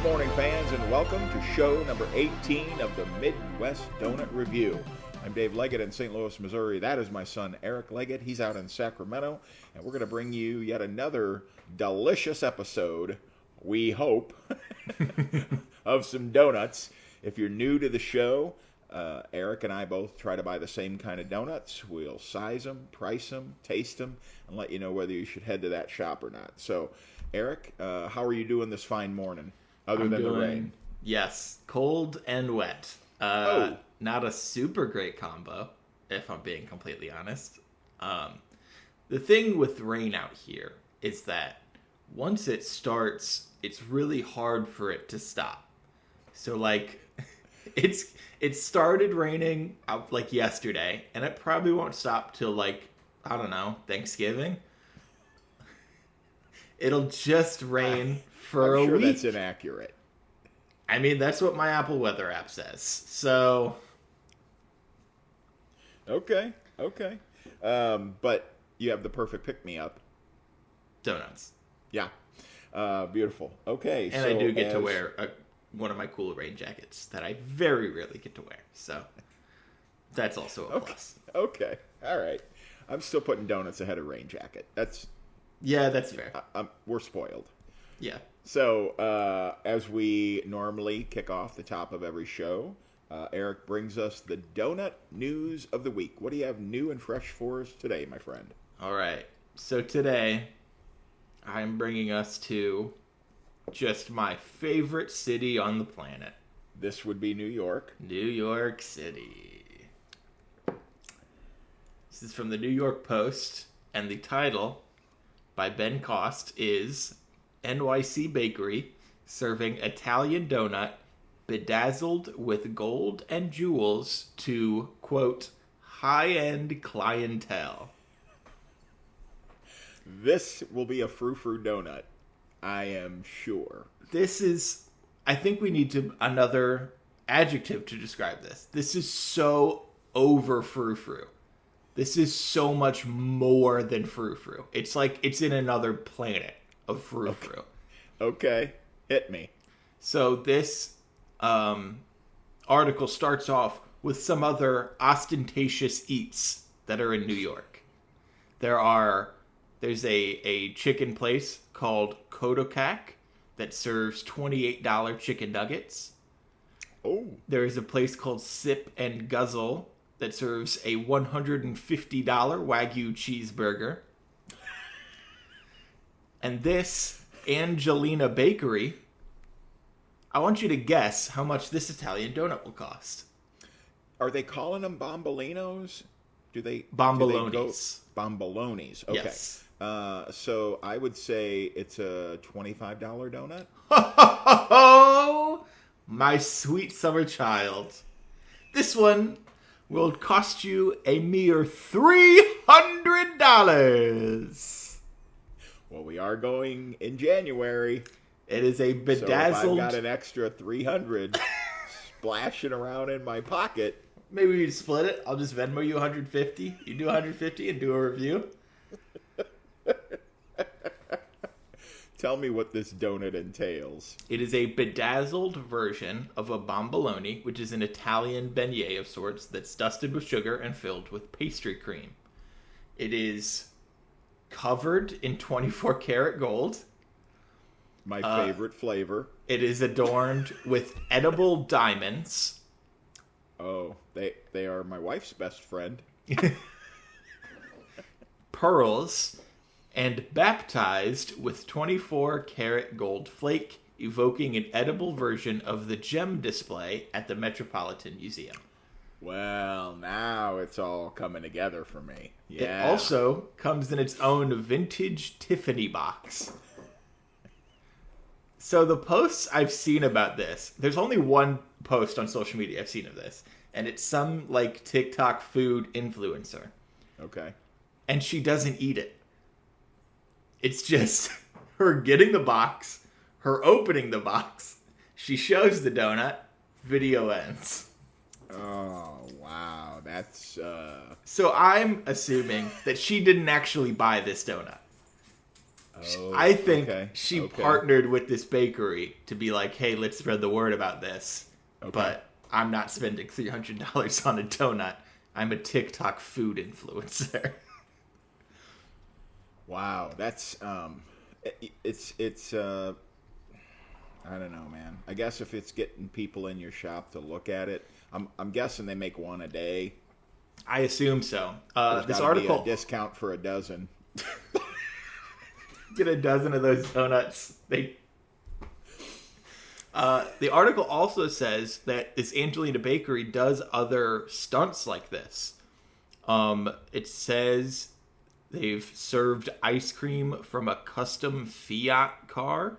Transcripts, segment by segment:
morning, fans, and welcome to show number 18 of the Midwest Donut Review. I'm Dave Leggett in St. Louis, Missouri. That is my son, Eric Leggett. He's out in Sacramento, and we're going to bring you yet another delicious episode, we hope, of some donuts. If you're new to the show, Eric and I both try to buy the same kind of donuts. We'll size them, price them, taste them, and let you know whether you should head to that shop or not. So, Eric, how are you doing this fine morning, other than the rain? Yes, cold and wet. Not a super great combo, if I'm being completely honest. The thing with rain out here is that once it starts, it's really hard for it to stop. So, like, it started raining, like, yesterday, and it probably won't stop till, like, I don't know, Thanksgiving. It'll just rain for a week. I'm sure that's inaccurate. I mean, that's what my Apple Weather app says. So, okay. But you have the perfect pick-me-up. Donuts. Yeah. Beautiful. Okay. And I do get to wear one of my cool rain jackets that I very rarely get to wear. So, that's also a plus. Okay. All right. I'm still putting donuts ahead of rain jacket. Yeah, that's fair. We're spoiled. Yeah. So, as we normally kick off the top of every show, Eric brings us the donut news of the week. What do you have new and fresh for us today, my friend? All right. So today, I'm bringing us to just my favorite city on the planet. This would be New York. New York City. This is from the New York Post, and the title by Ben Cost is NYC Bakery serving Italian donut bedazzled with gold and jewels to, quote, high-end clientele. This will be a frou-frou donut, I am sure. I think we need another adjective to describe this. This is so over frou-frou. This is so much more than frou-frou. It's like it's in another planet of frou-frou. Okay. Hit me. So this article starts off with some other ostentatious eats that are in New York. There's a chicken place called Kodokak that serves $28 chicken nuggets. Oh. There is a place called Sip and Guzzle that serves a $150 Wagyu cheeseburger. And this Angelina Bakery, I want you to guess how much this Italian donut will cost. Are they calling them bombolinos? Bombolonis. Bombolonis. Okay. Yes. So I would say it's a $25 donut. Oh, my sweet summer child. This one will cost you a mere $300. Well, we are going in January. It is a bedazzled... So if I've got an extra $300 splashing around in my pocket... Maybe we split it. I'll just Venmo you $150. You do $150 and do a review. Tell me what this donut entails. It is a bedazzled version of a bomboloni, which is an Italian beignet of sorts that's dusted with sugar and filled with pastry cream. It is covered in 24 karat gold. My favorite flavor. It is adorned with edible diamonds. Oh, they are my wife's best friend. Pearls. And baptized with 24 karat gold flake, evoking an edible version of the gem display at the Metropolitan Museum. Well, now it's all coming together for me. Yeah. It also comes in its own vintage Tiffany box. So the posts I've seen about this, there's only one post on social media I've seen of this, and it's some, like, TikTok food influencer. Okay. And she doesn't eat it. It's just her getting the box, her opening the box, she shows the donut, video ends. Oh, wow. That's, So I'm assuming that she didn't actually buy this donut. Oh, I think okay, she okay. partnered with this bakery to be like, hey, let's spread the word about this. Okay. But I'm not spending $300 on a donut. I'm a TikTok food influencer. Wow, that's it's I don't know, man. I guess if it's getting people in your shop to look at it, I'm guessing they make one a day. I assume so. There's This gotta be article a discount for a dozen. get a dozen of those donuts. The article also says that this Angelina Bakery does other stunts like this. It says they've served ice cream from a custom Fiat car.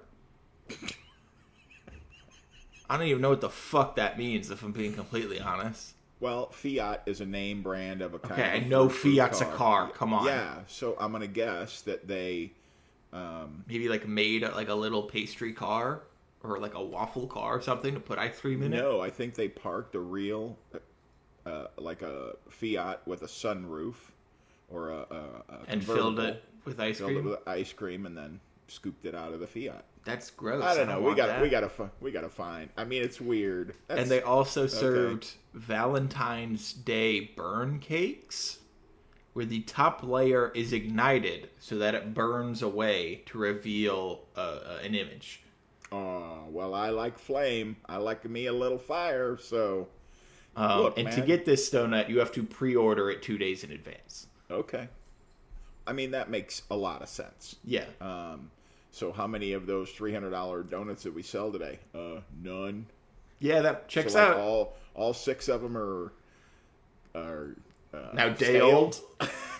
I don't even know what the fuck that means, if I'm being completely honest. Well, Fiat is a name brand of a kind Okay, I of know fruit Fiat's a car. Come on. Yeah, so I'm gonna guess that they Maybe like made like a little pastry car or like a waffle car or something to put ice cream in it. no, I think they parked a real like a Fiat with a sunroof or a And filled convertible. it with ice Filled it cream. with ice cream and then scooped it out of the Fiat. That's gross. I don't know. We want that. we gotta find. I mean, it's weird. And they also served Valentine's Day burn cakes, where the top layer is ignited so that it burns away to reveal an image. Oh, well, I like flame. I like me a little fire. So, And man. to get this donut, you have to pre-order it 2 days in advance. Okay. I mean, that makes a lot of sense. Yeah. So how many of those $300 donuts that we sell today? None. Yeah, that checks So like out. all 6 of them are Now day stale? old.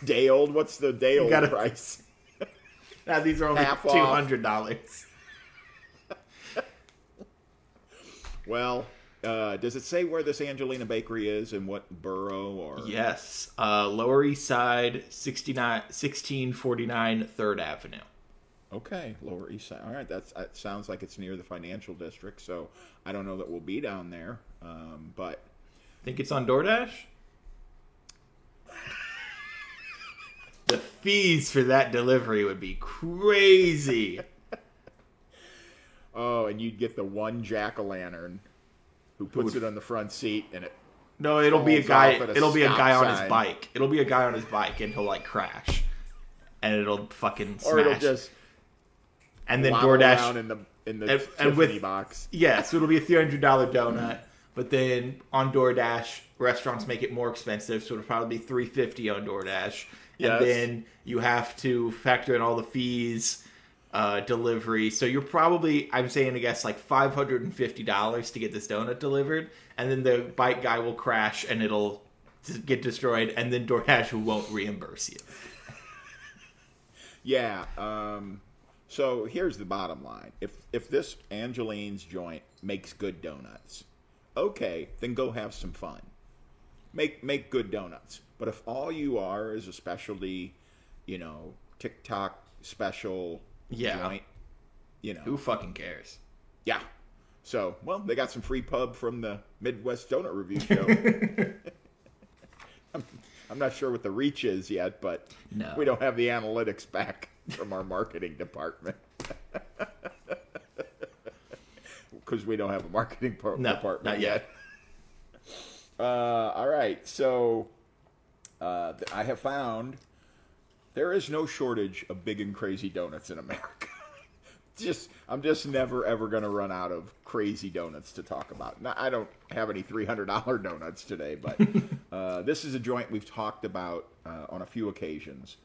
Day old. What's the day old gotta- price? Now these are only Half off. $200. Well, does it say where this Angelina Bakery is and what borough or? Yes. Lower East Side, 1649 3rd Avenue. Okay, Lower East Side. All right, that sounds like it's near the financial district. So I don't know that we'll be down there, but Think it's on DoorDash? The fees for that delivery would be crazy. oh, and you'd get the one jack-o'-lantern who puts it on the front seat and it. No, it'll be a Falls guy. off at a It'll be a stop guy on his sign. bike. It'll be a guy on his bike, and he'll like crash, and it'll fucking smash. Or it'll just and then waddle DoorDash around in the and Tiffany with- box. Yeah, so it'll be a $300 donut, but then on DoorDash, restaurants make it more expensive, so it'll probably be $350 on DoorDash, Yes. and then you have to factor in all the fees, delivery. So you're probably, I'm saying, I guess like $550 to get this donut delivered, and then the bike guy will crash and it'll get destroyed, and then DoorDash won't reimburse you. Yeah. So here's the bottom line: if this Angeline's joint makes good donuts, okay, then go have some fun. Make good donuts. But if all you are is a specialty, TikTok special Yeah. joint, Who fucking cares? yeah. So, well, they got some free pub from the Midwest Donut Review show. I'm not sure what the reach is yet, but No. we don't have the analytics back from our marketing department. Because we don't have a marketing department not yet. All right, so I have found there is no shortage of big and crazy donuts in America. I'm just never ever going to run out of crazy donuts to talk about. Now, I don't have any $300 donuts today, but this is a joint we've talked about on a few occasions.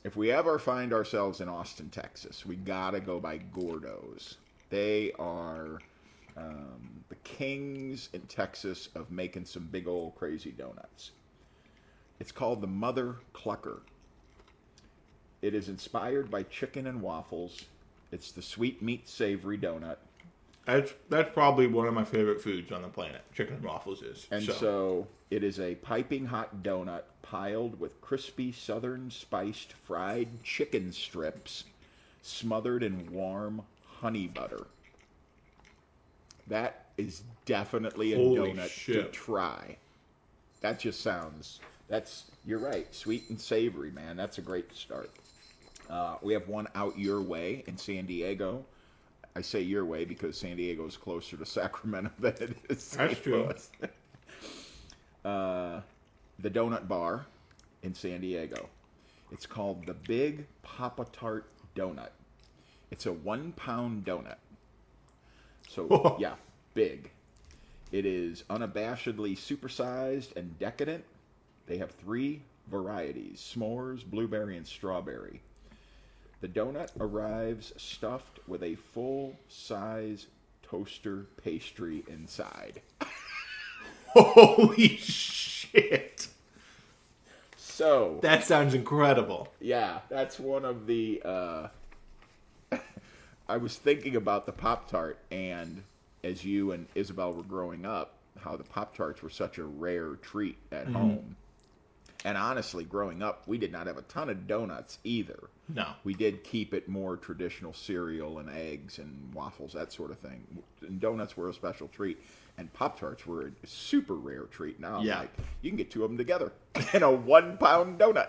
If we ever find ourselves in Austin, Texas, we gotta go by Gordo's. They are the kings in Texas of making some big old crazy donuts. It's called the Mother Clucker. It is inspired by chicken and waffles. It's the sweet meat savory donut. That's probably one of my favorite foods on the planet. Chicken and waffles is. And so it is a piping hot donut piled with crispy southern spiced fried chicken strips smothered in warm honey butter. That is definitely a Holy donut shit. to try. That just sounds, you're right, sweet and savory, man. That's a great start. We have one out your way in San Diego. I say your way because San Diego is closer to Sacramento than it is St. That's true. Louis. The Donut Bar in San Diego. It's called the Big Papa Tart Donut. It's a 1 pound donut. So, yeah, big. It is unabashedly supersized and decadent. They have 3 varieties: s'mores, blueberry, and strawberry. The donut arrives stuffed with a full-size toaster pastry inside. Holy shit. So... That sounds incredible. Yeah, that's one of the... I was thinking about the Pop-Tart, and as you and Isabel were growing up, how the Pop-Tarts were such a rare treat at home. And honestly, growing up, we did not have a ton of donuts either. No. We did keep it more traditional cereal and eggs and waffles, that sort of thing. And donuts were a special treat. And Pop-Tarts were a super rare treat. Now, Yeah. like, you can get 2 of them together in a 1 pound donut.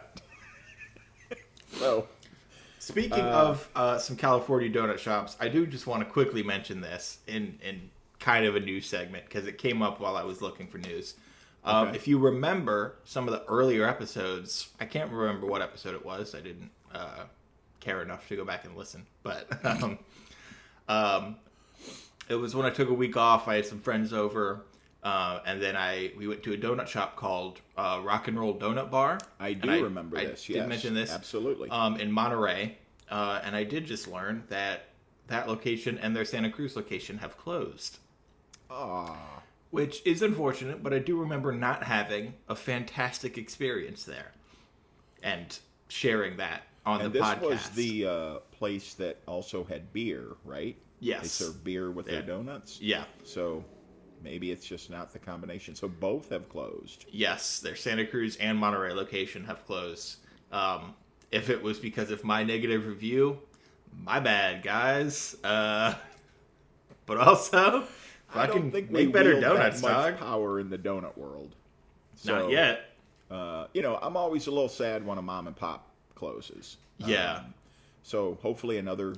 So... Speaking of some California donut shops, I do just want to quickly mention this in kind of a news segment because it came up while I was looking for news. Okay. If you remember some of the earlier episodes, I can't remember what episode it was. I didn't care enough to go back and listen. But it was when I took a week off. I had some friends over. And then we went to a donut shop called Rock and Roll Donut Bar. I remember this, I yes. did mention this. Absolutely. In Monterey. And I did just learn that location and their Santa Cruz location have closed. Which is unfortunate, but I do remember not having a fantastic experience there. And sharing that on the podcast. And this was the place that also had beer, right? Yes. They serve beer with their donuts? Yeah. So... maybe it's just not the combination. So both have closed. Yes, their Santa Cruz and Monterey location have closed. If it was because of my negative review, my bad, guys. But also, I don't think make we better wield donuts, that much dog. power in the donut world. So, Not yet. I'm always a little sad when a mom and pop closes. Yeah. So hopefully another,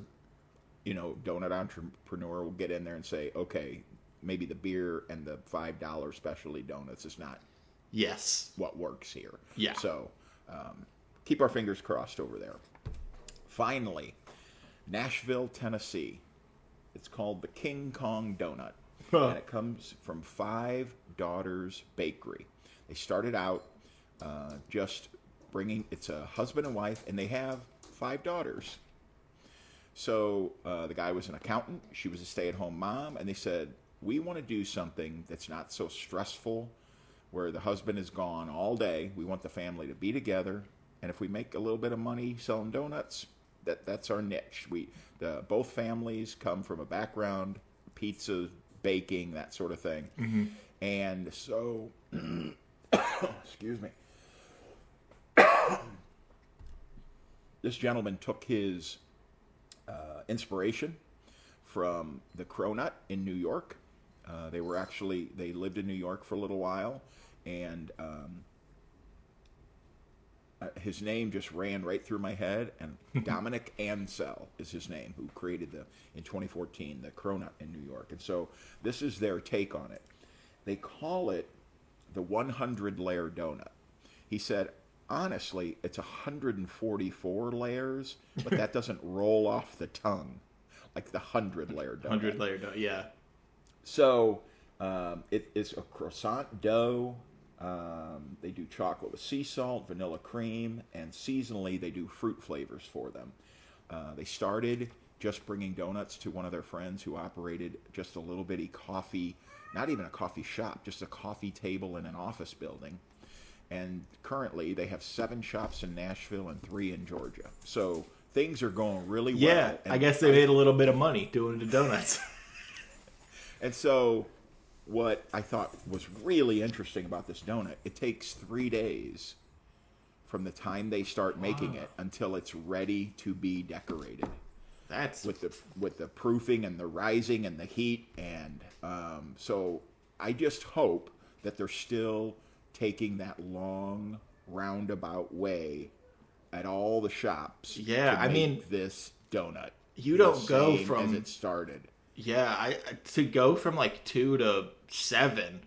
donut entrepreneur will get in there and say, okay, maybe the beer and the $5 specialty donuts is not what works here. Yeah. So keep our fingers crossed over there. Finally, Nashville, Tennessee. It's called the King Kong Donut. And it comes from Five Daughters Bakery. They started out just it's a husband and wife, and they have 5 daughters. So the guy was an accountant. She was a stay-at-home mom. And they said, we want to do something that's not so stressful, where the husband is gone all day. We want the family to be together. And if we make a little bit of money selling donuts, that's our niche. Both families come from a background, pizza, baking, that sort of thing. Mm-hmm. And so, excuse me. This gentleman took his inspiration from the Cronut in New York. They lived in New York for a little while, and his name just ran right through my head, and Dominic Ansel is his name, who created in 2014, the Cronut in New York. And so this is their take on it. They call it the 100-layer donut. He said, honestly, it's 144 layers, but that doesn't roll off the tongue like the 100-layer donut. 100-layer donut, yeah. So it is a croissant dough. They do chocolate with sea salt, vanilla cream, and seasonally they do fruit flavors for them. They started just bringing donuts to one of their friends who operated just a little bitty coffee, not even a coffee shop, just a coffee table in an office building. And currently they have 7 shops in Nashville and 3 in Georgia. So things are going really well. Yeah, I guess they made a little bit of money doing the donuts. And so what I thought was really interesting about this donut, it takes 3 days from the time they start making it until it's ready to be decorated. That's with the proofing and the rising and the heat, and so I just hope that they're still taking that long roundabout way at all the shops. Yeah, to I mean, make this donut. You the don't go same from as it started. Yeah, to go from like 2 to 7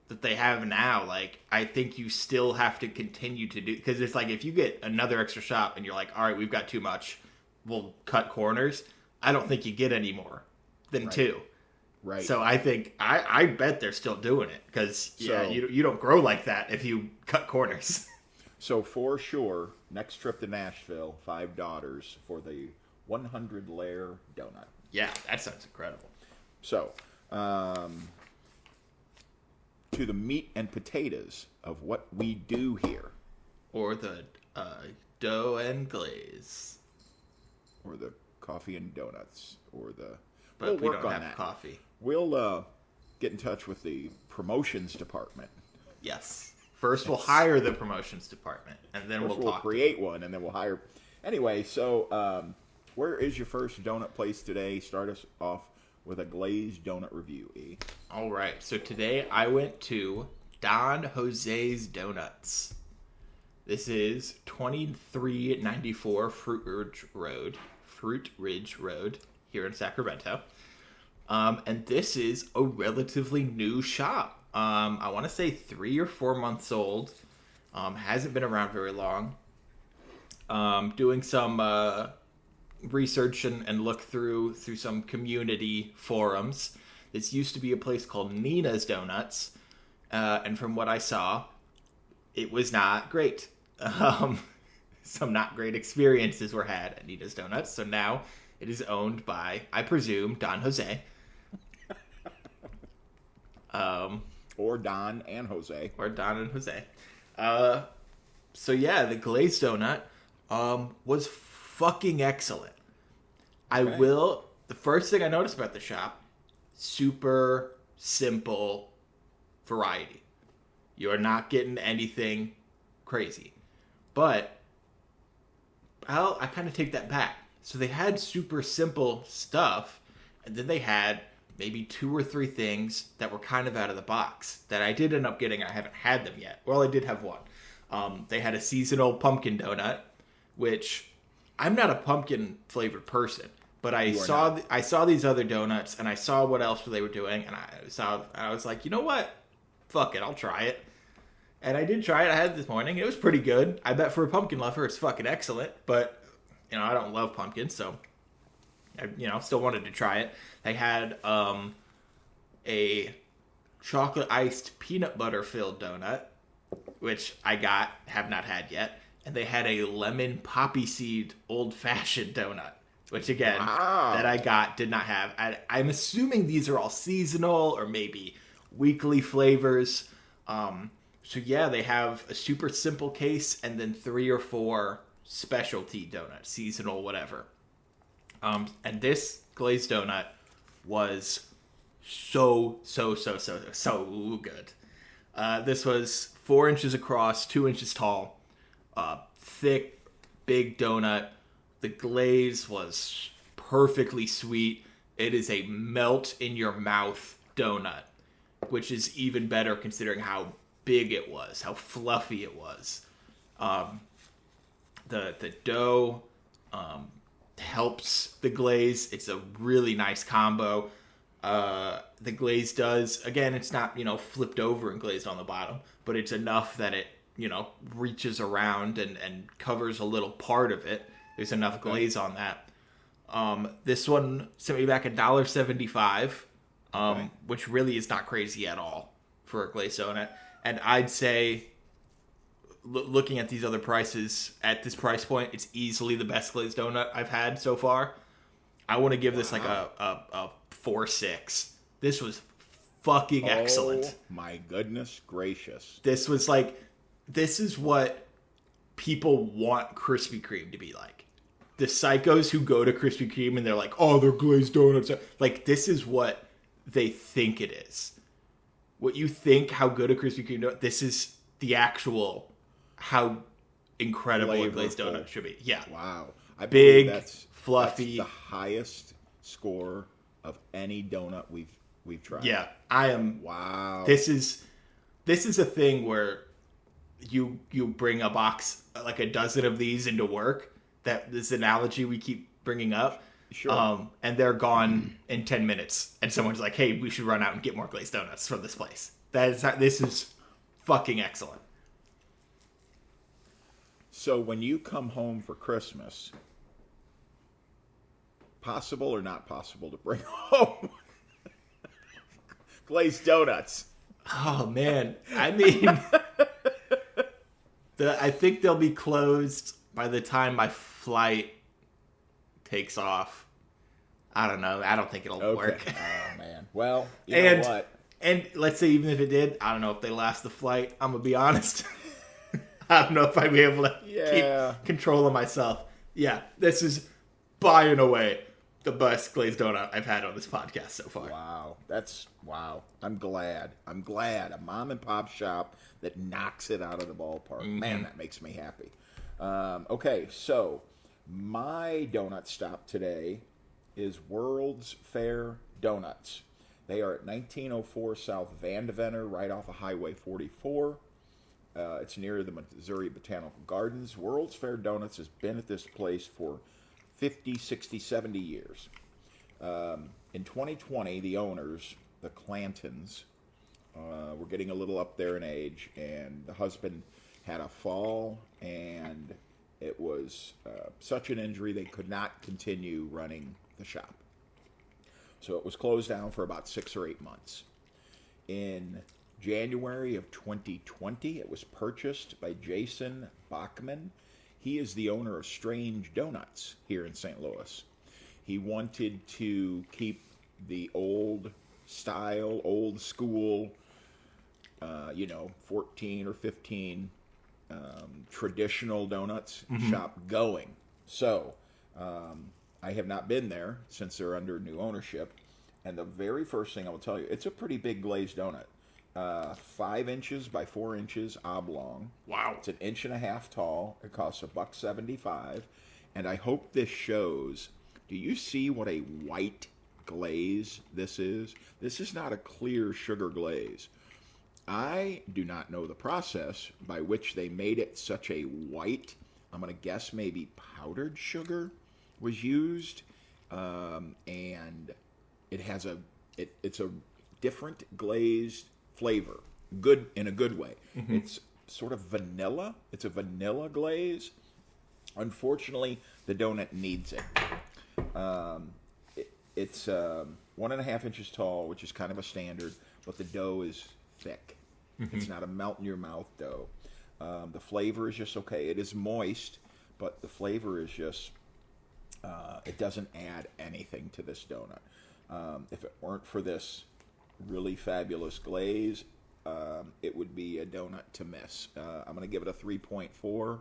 that they have now, like I think you still have to continue to do, because it's like if you get another extra shop and you're like, all right, we've got too much, we'll cut corners. I don't think you get any more than Right. 2. Right. So I think I bet they're still doing it, because you don't grow like that if you cut corners. So for sure, next trip to Nashville, $5 for the 100 layer donut. Yeah, that sounds incredible. So, to the meat and potatoes of what we do here. Or the dough and glaze. Or the coffee and donuts. Or the... But we'll we work don't on have that. coffee. We'll get in touch with the promotions department. Yes. First, we'll hire the promotions department, and then First we'll talk. Create one, and then we'll hire... Anyway, so where is your first donut place today? Start us off with a glazed donut review, E. All right. So today I went to Don Jose's Donuts. This is 2394 Fruit Ridge Road here in Sacramento. And this is a relatively new shop. I want to say 3 or 4 months old. Hasn't been around very long. Doing some research and look through some community forums. This used to be a place called Nina's Donuts, and from what I saw, it was not great. Some not great experiences were had at Nina's Donuts, so now it is owned by, I presume, Don Jose. Or Don and Jose. Or Don and Jose. So yeah, the glazed donut was fucking excellent. Okay. The first thing I noticed about the shop, super simple variety. You're not getting anything crazy. But, well, I kind of take that back. So they had super simple stuff, and then they had maybe 2 or 3 things that were kind of out of the box that I did end up getting. I haven't had them yet. Well, I did have one. They had a seasonal pumpkin donut, which I'm not a pumpkin flavored person, but I saw these other donuts and I saw what else they were doing, and I was like, you know what? Fuck it, I'll try it. And I did try it. I had it this morning. It was pretty good. I bet for a pumpkin lover, it's fucking excellent. But I don't love pumpkins, so I still wanted to try it. They had a chocolate iced peanut butter filled donut, which have not had yet. And they had a lemon poppy seed old fashioned donut, which again, that I did not have. I'm assuming these are all seasonal or maybe weekly flavors. So yeah, they have a super simple case and then 3 or 4 specialty donuts, seasonal, whatever. And this glazed donut was so good. This was 4 inches across, 2 inches tall. Thick, big donut. The glaze was perfectly sweet. It is a melt in your mouth donut, which is even better considering how big it was, how fluffy it was. The dough helps the glaze. It's a really nice combo. The glaze does, again, it's not, flipped over and glazed on the bottom, but it's enough that it, reaches around and covers a little part of it. There's enough glaze on that. This one sent me back $1.75, which really is not crazy at all for a glazed donut. And I'd say, looking at these other prices, at this price point, it's easily the best glazed donut I've had so far. I want to give this like a 4.6. This was fucking excellent. Oh my goodness gracious. This is what people want Krispy Kreme to be like. The psychos who go to Krispy Kreme and they're like, oh, they're glazed donuts. Like, this is what they think it is. What you think how good a Krispy Kreme donut, this is the actual how incredible a glazed donut should be. Yeah. Wow. Big, fluffy. That's the highest score of any donut we've tried. Yeah. I am. Wow. This is a thing where you bring a box, like a dozen of these into work. That this analogy we keep bringing up. Sure. And they're gone in 10 minutes. And someone's like, hey, we should run out and get more glazed donuts from this place. This is fucking excellent. So when you come home for Christmas, possible or not possible to bring home glazed donuts? Oh, man. I mean, I think they'll be closed by the time my flight takes off. I don't know. I don't think it'll work. Oh, man. Well, you know what? And let's say even if it did, I don't know if they last the flight. I'm going to be honest. I don't know if I'd be able to keep control of myself. Yeah, this is by and away the best glazed donut I've had on this podcast so far. Wow. I'm glad. A mom and pop shop that knocks it out of the ballpark. Mm-hmm. Man, that makes me happy. Okay, so my donut stop today is World's Fair Donuts. They are at 1904 South Vandeventer, right off of Highway 44. It's near the Missouri Botanical Gardens. World's Fair Donuts has been at this place for 50, 60, 70 years. In 2020, the owners, the Clantons, were getting a little up there in age, and the husband had a fall, and it was such an injury they could not continue running the shop. So it was closed down for about 6 or 8 months. In January of 2020, it was purchased by Jason Bachman. He is the owner of Strange Donuts here in St. Louis. He wanted to keep the old style, old school, 14 or 15 traditional donuts shop going. So I have not been there since they're under new ownership. And the very first thing I will tell you, it's a pretty big glazed donut. 5 inches by 4 inches oblong. Wow. It's 1.5 inches tall. It costs $1.75. And I hope this shows, do you see what a white glaze this is? This is not a clear sugar glaze. I do not know the process by which they made it such a white. I'm going to guess maybe powdered sugar was used. And it has it's a different glazed flavor, good in a good way. Mm-hmm. It's sort of vanilla. It's a vanilla glaze. Unfortunately, the donut needs it. It's 1.5 inches tall, which is kind of a standard, but the dough is thick. Mm-hmm. It's not a melt in your mouth dough. The flavor is just okay. It is moist, but the flavor is just it doesn't add anything to this donut. If it weren't for this really fabulous glaze, it would be a donut to miss. I'm going to give it a 3.4.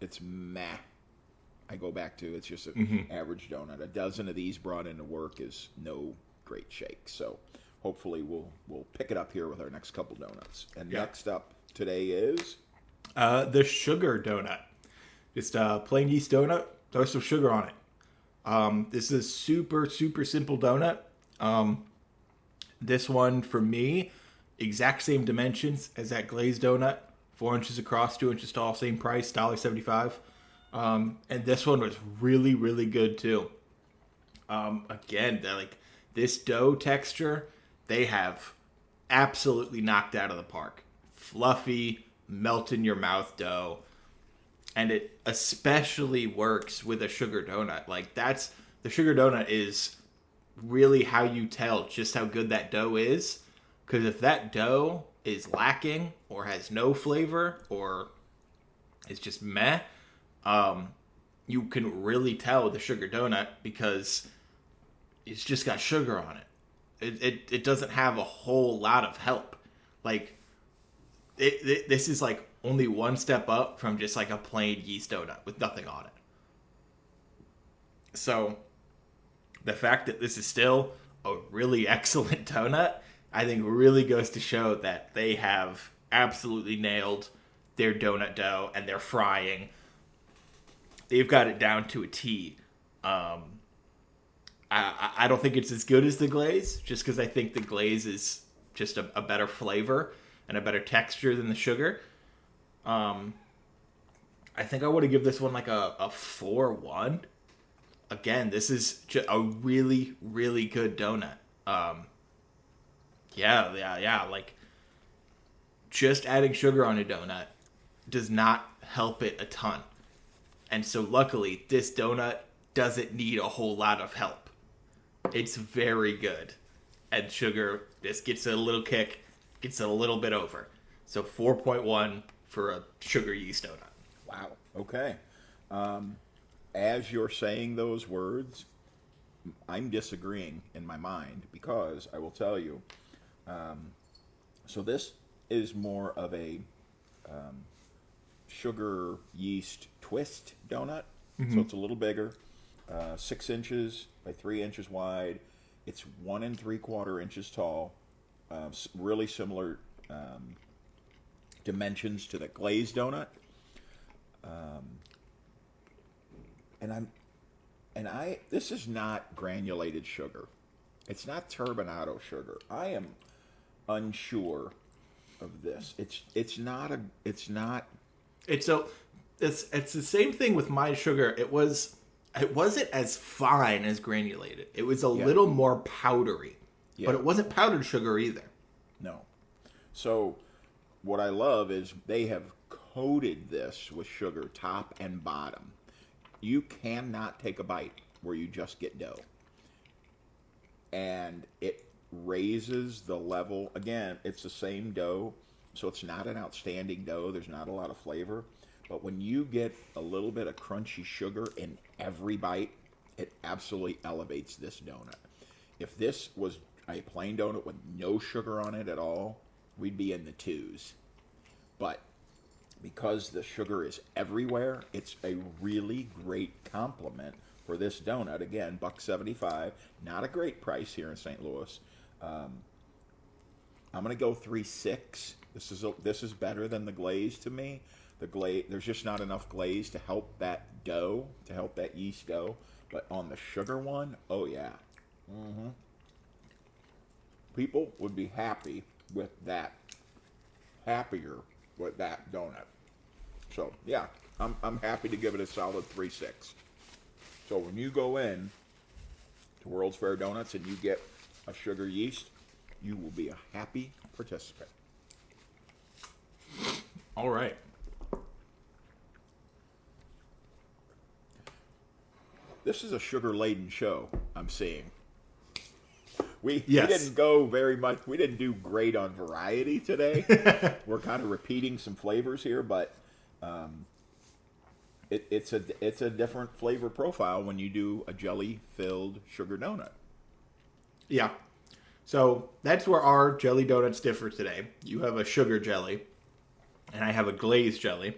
It's meh. I go back to it's just an average donut. A dozen of these brought into work is no great shake. So hopefully we'll pick it up here with our next couple donuts. And next up today is the sugar donut. Just a plain yeast donut. Throw some sugar on it. This is a super, super simple donut. This one, for me, exact same dimensions as that glazed donut. 4 inches across, 2 inches tall, same price, $1.75. And this one was really, really good, too. Again, this dough texture, they have absolutely knocked out of the park. Fluffy, melt-in-your-mouth dough. And it especially works with a sugar donut. The sugar donut is really how you tell just how good that dough is. Because if that dough is lacking or has no flavor or is just meh, you can really tell with the sugar donut because it's just got sugar on it. It doesn't have a whole lot of help. This is only one step up from just a plain yeast donut with nothing on it. So the fact that this is still a really excellent donut, I think really goes to show that they have absolutely nailed their donut dough and their frying. They've got it down to a T. I don't think it's as good as the glaze, just because I think the glaze is just a better flavor and a better texture than the sugar. I think I would have give this one like a 4-1. Again, this is just a really, really good donut. Yeah. Like, just adding sugar on a donut does not help it a ton. And so luckily, this donut doesn't need a whole lot of help. It's very good. And sugar, this gets a little kick, gets it a little bit over. So 4.1 for a sugar yeast donut. Wow. Okay. As you're saying those words, I'm disagreeing in my mind because I will tell you. So this is more of a sugar yeast twist donut. Mm-hmm. So it's a little bigger, 6 inches by 3 inches wide. It's 1 3/4 inches tall. Really similar dimensions to the glazed donut. This is not granulated sugar. It's not turbinado sugar. I am unsure of this. It's the same thing with my sugar. It wasn't as fine as granulated. It was a little more powdery. Yeah. But it wasn't powdered sugar either. No. So what I love is they have coated this with sugar top and bottom. You cannot take a bite where you just get dough. And it raises the level. Again, it's the same dough, so it's not an outstanding dough. There's not a lot of flavor. But when you get a little bit of crunchy sugar in every bite, it absolutely elevates this donut. If this was a plain donut with no sugar on it at all, we'd be in the 2s. But because the sugar is everywhere, it's a really great compliment for this donut. Again, $1.75, not a great price here in St. Louis. I'm going to go 3.6. This is better than the glaze to me. The glaze, there's just not enough glaze to help that dough, to help that yeast dough. But on the sugar one, oh yeah. Mm-hmm. People would be happy with that. Happier with that donut. So yeah, I'm happy to give it a solid 3.6. So when you go in to World's Fair Donuts and you get a sugar yeast, you will be a happy participant. All right. This is a sugar-laden show, I'm seeing. We didn't go very much. We didn't do great on variety today. We're kind of repeating some flavors here, but it's a different flavor profile when you do a jelly-filled sugar donut. Yeah. So that's where our jelly donuts differ today. You have a sugar jelly, and I have a glazed jelly.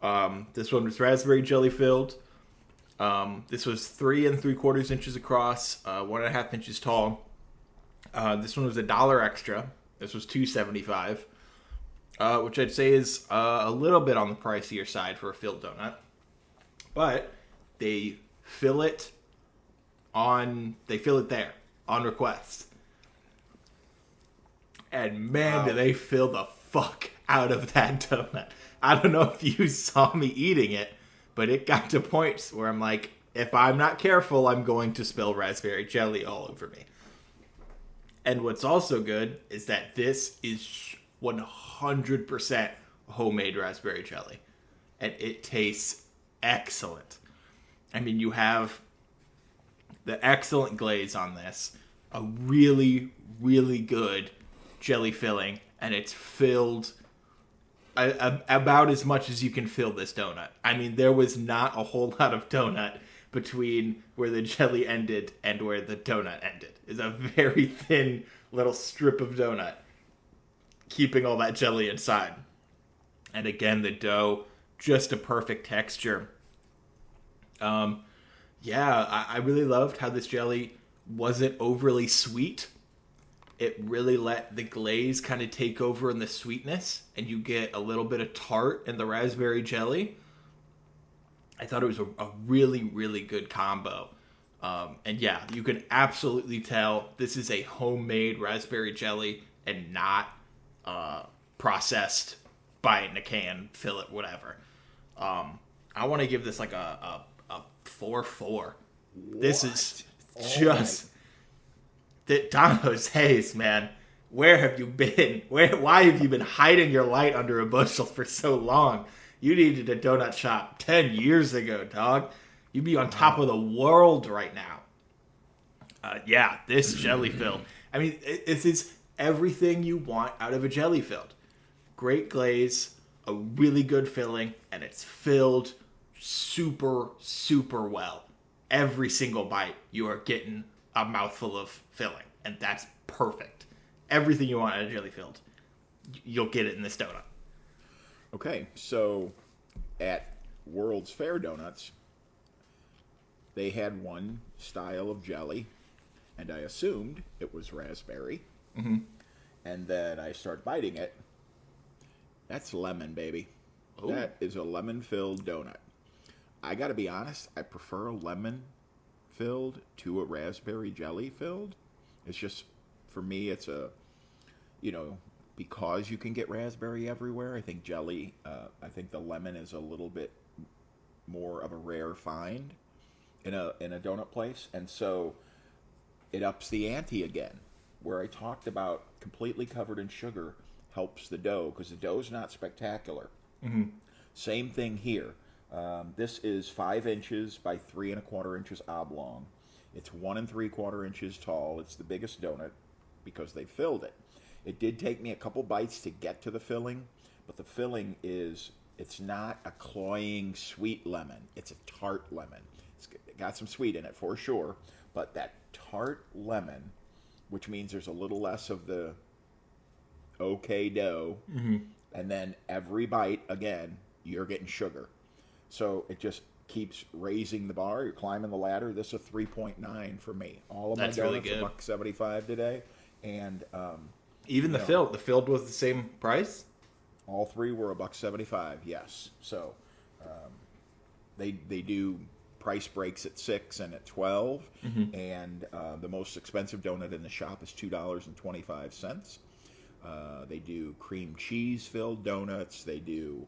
This one was raspberry jelly filled. This was 3 3/4 inches across, 1.5 inches tall. This one was $1 extra. This was $2.75, which I'd say is a little bit on the pricier side for a filled donut. But they fill it there on request. And man, do they fill the fuck out of that donut. I don't know if you saw me eating it, but it got to points where I'm like, if I'm not careful, I'm going to spill raspberry jelly all over me. And what's also good is that this is 100% homemade raspberry jelly. And it tastes excellent. I mean, you have the excellent glaze on this, a really, really good jelly filling, and it's filled about as much as you can fill this donut. I mean, there was not a whole lot of donut between where the jelly ended and where the donut ended. It's a very thin little strip of donut, keeping all that jelly inside. And again, the dough, just a perfect texture. I really loved how this jelly wasn't overly sweet. It really let the glaze kind of take over in the sweetness, and you get a little bit of tart in the raspberry jelly. I thought it was a really, really good combo. And yeah, you can absolutely tell this is a homemade raspberry jelly and not processed, buy it in a can, fill it, whatever. I want to give this like a 4-4. This is just Don Jose's, man. Where have you been? Why have you been hiding your light under a bushel for so long? You needed a donut shop 10 years ago, dog. You'd be on top of the world right now. Yeah, this jelly filled. I mean, this is everything you want out of a jelly filled. Great glaze, a really good filling, and it's filled super, super well. Every single bite, you are getting a mouthful of filling, and that's perfect. Everything you want out of jelly filled, you'll get it in this donut. Okay, so at World's Fair Donuts, they had one style of jelly, and I assumed it was raspberry. Mm-hmm. And then I start biting it. That's lemon, baby. Ooh. That is a lemon-filled donut. I got to be honest, I prefer a lemon-filled to a raspberry jelly-filled. It's just, for me, it's a, because you can get raspberry everywhere, I think jelly, I think the lemon is a little bit more of a rare find in a donut place. And so it ups the ante again, where I talked about completely covered in sugar helps the dough, because the dough's not spectacular. Mm-hmm. Same thing here. This is 5 inches by 3 1/4 inches oblong. It's 1 3/4 inches tall. It's the biggest donut because they filled it. It did take me a couple bites to get to the filling, but the filling it's not a cloying sweet lemon. It's a tart lemon. It's got some sweet in it for sure, but that tart lemon, which means there's a little less of the okay dough, mm-hmm. and then every bite, again, you're getting sugar. So it just keeps raising the bar. You're climbing the ladder. This is a 3.9 for me. All of my That's donuts really good. are $1.75 today, and even the filled was the same price. all 3 were $1.75. Yes. So they do price breaks at 6 and at 12, mm-hmm. and the most expensive donut in the shop is $2.25. They do cream cheese filled donuts. They do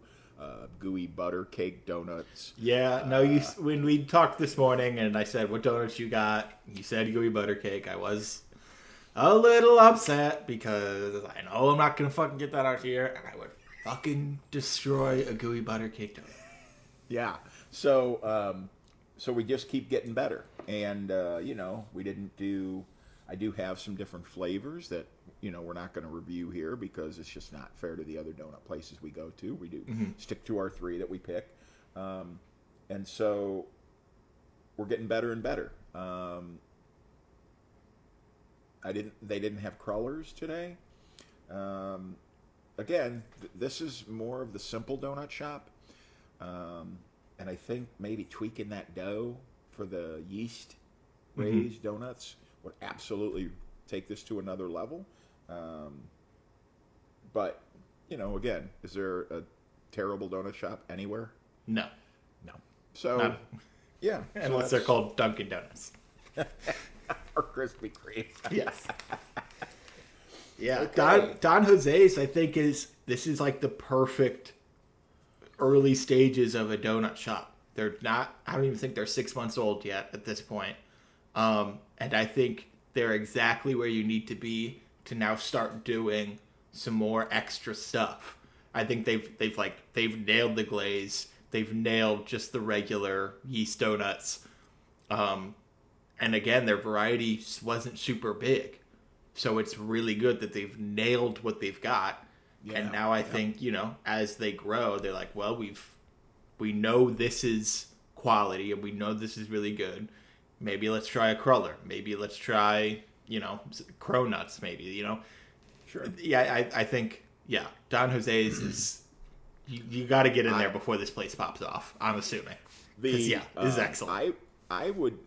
gooey butter cake donuts. Yeah, no, when we talked this morning and I said, what donuts you got? You said gooey butter cake. I was a little upset because I know I'm not going to fucking get that out here, and I would fucking destroy a gooey butter cake donut. Yeah. So we just keep getting better. And, I do have some different flavors that, we're not going to review here because it's just not fair to the other donut places we go to. We do mm-hmm. stick to our 3 that we pick. And so we're getting better and better. They didn't have crullers today. Again, this is more of the simple donut shop. And I think maybe tweaking that dough for the yeast raised mm-hmm. donuts would absolutely take this to another level. But, again, is there a terrible donut shop anywhere? No. So, yeah. Unless they're called Dunkin' Donuts. Or Krispy Kreme. Yes. Yeah. Okay. Don Jose's, I think, this is like the perfect early stages of a donut shop. They're not, I don't even think they're 6 months old yet at this point. And I think they're exactly where you need to be to now start doing some more extra stuff. I think they've nailed the glaze. They've nailed just the regular yeast donuts. And again, their variety wasn't super big. So it's really good that they've nailed what they've got. Yeah, and now I think, as they grow, they're like, well, we know this is quality and we know this is really good. Maybe let's try a cruller. Maybe let's try, cronuts, maybe, Sure. Yeah, I think, Don Jose's is, you got to get in there before this place pops off, I'm assuming. This is excellent. I would,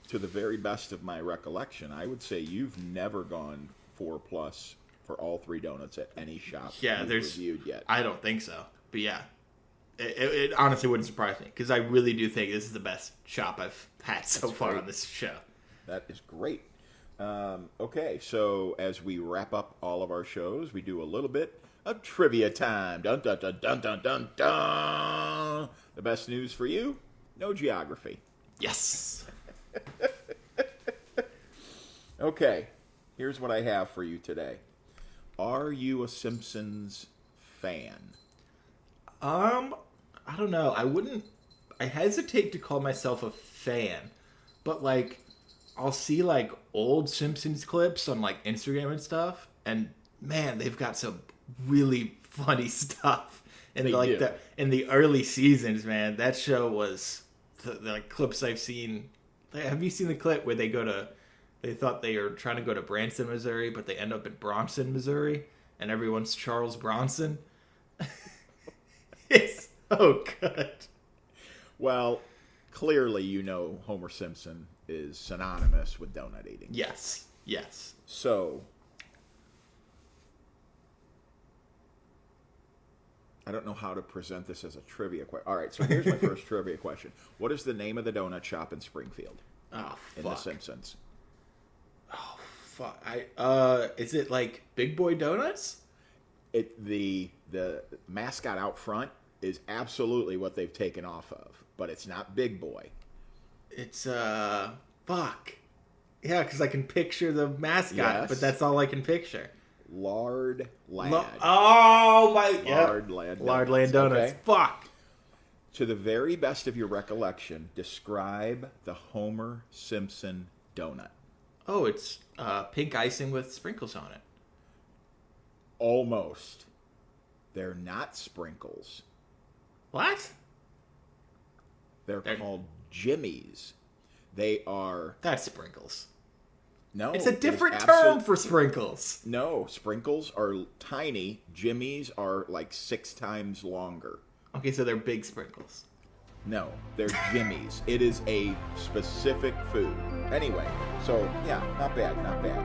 to the very best of my recollection, I would say you've never gone 4+ for all 3 donuts at any shop you've reviewed yet. I don't think so. But yeah, It honestly wouldn't surprise me because I really do think this is the best chop I've had so far on this show. That is great. Okay, so as we wrap up all of our shows, we do a little bit of trivia time. Dun dun dun dun dun dun dun. The best news for you? No geography. Yes. Okay, here's what I have for you today. Are you a Simpsons fan? I don't know. I hesitate to call myself a fan, but like, I'll see like old Simpsons clips on like Instagram and stuff, and man, they've got some really funny stuff. And in the early seasons, man, that show was the clips I've seen. Have you seen the clip where they thought they were trying to go to Branson, Missouri, but they end up in Bronson, Missouri, and everyone's Charles Bronson? It's so good. Well, clearly you know Homer Simpson is synonymous with donut eating. Yes. So, I don't know how to present this as a trivia question. All right, so here's my first trivia question. What is the name of the donut shop in Springfield? Oh, fuck. In The Simpsons? Oh, fuck. Is it like Big Boy Donuts? The mascot out front is absolutely what they've taken off of, but it's not Big Boy. It's, fuck. Yeah, because I can picture the mascot, Yes. but that's all I can picture. Lard Lad. Lard Lad. Lard Land Donuts. Okay. Fuck. To the very best of your recollection, describe the Homer Simpson donut. Oh, it's pink icing with sprinkles on it. Almost. They're not sprinkles. What? They're called Jimmies. They are... That's sprinkles. No. It's a different term for sprinkles. No, sprinkles are tiny. Jimmies are like 6 times longer. Okay, so they're big sprinkles. No, they're Jimmies. It is a specific food. Anyway, so yeah, not bad, not bad.